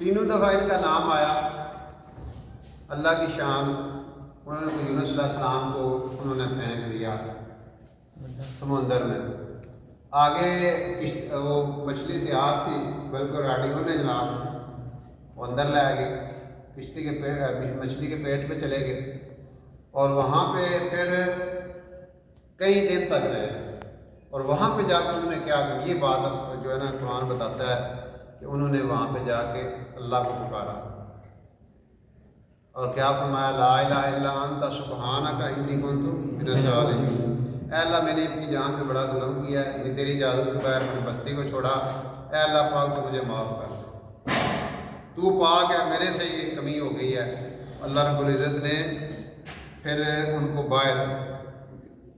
تینوں دفعہ ان کا نام آیا، اللہ کی شان۔ انہوں نے یونس علیہ السلام کو انہوں نے پھینک دیا سمندر میں۔ آگے وہ مچھلی تیار تھی، بالکل ریڈی ہونے جناب، وہ اندر لے گئے، کشتی کے مچھلی کے پیٹ پہ چلے گئے، اور وہاں پہ پھر کئی دن تک رہے، اور وہاں پہ جا کے انہوں نے کیا کہ یہ بات جو ہے نا قرآن بتاتا ہے کہ انہوں نے وہاں پہ جا کے اللہ کو پکارا اور کیا فرمایا، لا الہ الا انت سبحانک انی کنت من الظالمین۔ اے اللہ میں نے اپنی جان پہ بڑا ظلم کیا ہے، میں تیری اجازت کے بغیر اپنی بستی کو چھوڑا، اے اللہ پاک تو مجھے معاف کر، تو پاک ہے، میرے سے یہ کمی ہو گئی ہے۔ اللہ رب العزت نے پھر ان کو باہر،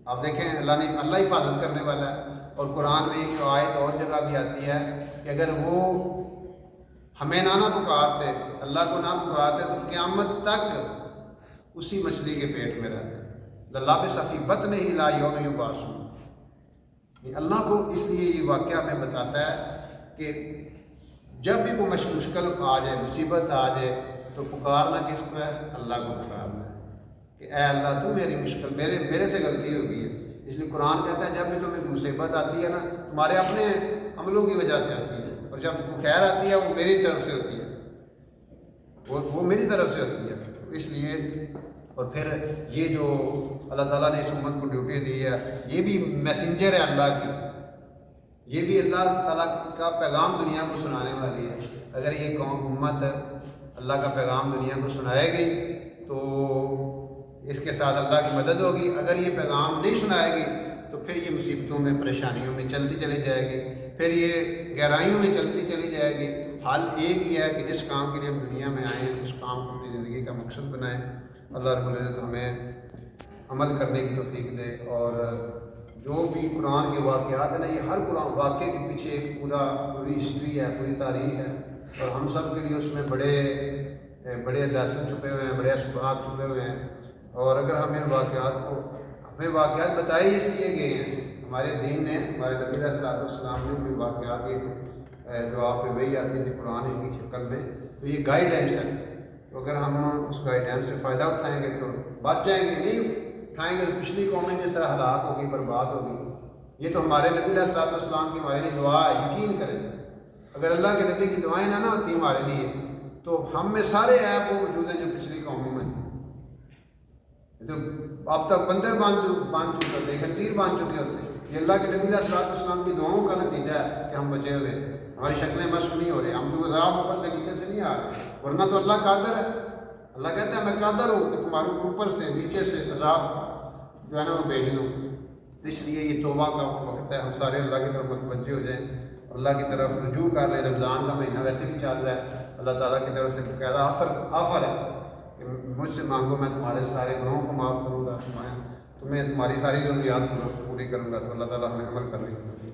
آپ دیکھیں اللہ حفاظت کرنے والا ہے۔ اور قرآن میں ایک آیت اور جگہ بھی آتی ہے کہ اگر وہ ہمیں نہ پکارتے، اللہ کو نہ پکارتے، تو قیامت تک اسی مچھلی کے پیٹ میں رہتے۔ للابس فی بطنہ الی یوم یبعثون۔ اللہ کو اس لیے یہ واقعہ ہمیں بتاتا ہے کہ جب بھی کوئی مشکل آ جائے، مصیبت آ جائے، تو پکارنا کس کو ہے؟ اللہ کو پکارنا ہے کہ اے اللہ تو میری مشکل، میرے سے غلطی ہو گئی ہے۔ اس لیے قرآن کہتا ہے جب بھی تمہیں مصیبت آتی ہے نا، تمہارے اپنے عملوں کی وجہ سے آتی ہے، اور جب خیر آتی ہے وہ میری طرف سے ہوتی ہے، وہ میری طرف سے ہوتی ہے۔ اس لیے اور پھر یہ جو اللہ تعالیٰ نے اس امت کو ڈیوٹی دی ہے، یہ بھی میسنجر ہے اللہ کی، یہ بھی اللہ تعالیٰ کا پیغام دنیا کو سنانے والی ہے۔ اگر یہ قوم امت اللہ کا پیغام دنیا کو سنائے گی تو اس کے ساتھ اللہ کی مدد ہوگی، اگر یہ پیغام نہیں سنائے گی تو پھر یہ مصیبتوں میں، پریشانیوں میں چلتی چلی جائے گی، پھر یہ گہرائیوں میں چلتی چلی جائے گی۔ حال ایک ہی ہے کہ جس کام کے لیے ہم دنیا میں آئے ہیں، اس کام کو اپنی زندگی کا مقصد بنائیں۔ اللہ رب العزت ہمیں عمل کرنے کی توفیق دے، اور جو بھی قرآن کے واقعات ہیں نا، یہ ہر قرآن واقعے کے پیچھے ایک پوری ہسٹری ہے، پوری تاریخ ہے، اور ہم سب کے لیے اس میں بڑے لیسن چھپے ہوئے ہیں، بڑے اسباق چھپے ہوئے ہیں۔ اور اگر ہم ان واقعات کو، ہمیں واقعات بتائے اس لیے گئے ہیں، ہمارے دین نے، ہمارے نبی علیہ السلام نے بھی واقعات جو آپ پہ وہی آتی تھی قرآن کی شکل میں، تو یہ گائیڈنس ہے۔ تو اگر ہم اس گائیڈنس سے فائدہ اٹھائیں گے تو بچ جائیں گے، نہیں اٹھائیں گے تو پچھلی قومیں جس طرح ہلاک ہوگی، برباد ہوگی۔ یہ تو ہمارے نبی علیہ السلام کی ہمارے لیے دعا ہے، یقین کریں۔ اگر اللہ کے نبی کی دعائیں نہ ہوتی ہمارے لیے، تو ہم میں سارے عیب وہ موجود ہیں جو پچھلی قوموں میں تھے۔ تو اب تک بندر بان چکے ہوتے، خنزیر بان چکے ہوتے۔ یہ اللہ کے نبی علیہ السلام کی دعاؤں کا نتیجہ ہے کہ ہم بچے ہوئے، ہماری شکلیں مشق نہیں ہو رہی، ہم تو عذاب اوپر سے نیچے سے نہیں آ رہے، ورنہ تو اللہ قادر ہے۔ اللہ کہتا ہے میں قادر ہوں کہ تمہارے اوپر سے نیچے سے عذاب جو ہے نا وہ بھیج دوں۔ اس لیے یہ توبہ کا وقت ہے، ہم سارے اللہ کی طرف متوجہ ہو جائیں، اللہ کی طرف رجوع کر لیں۔ رمضان کا مہینہ ویسے بھی چل رہا ہے، اللہ تعالیٰ کی طرف سے باقاعدہ آفر ہے کہ مجھ سے مانگو، میں تمہارے سارے گناہوں کو معاف کروں گا، تمہیں تمہاری ساری ضروریات پوری کروں گا۔ تو اللہ تعالیٰ ہمیں عمل کرنے کی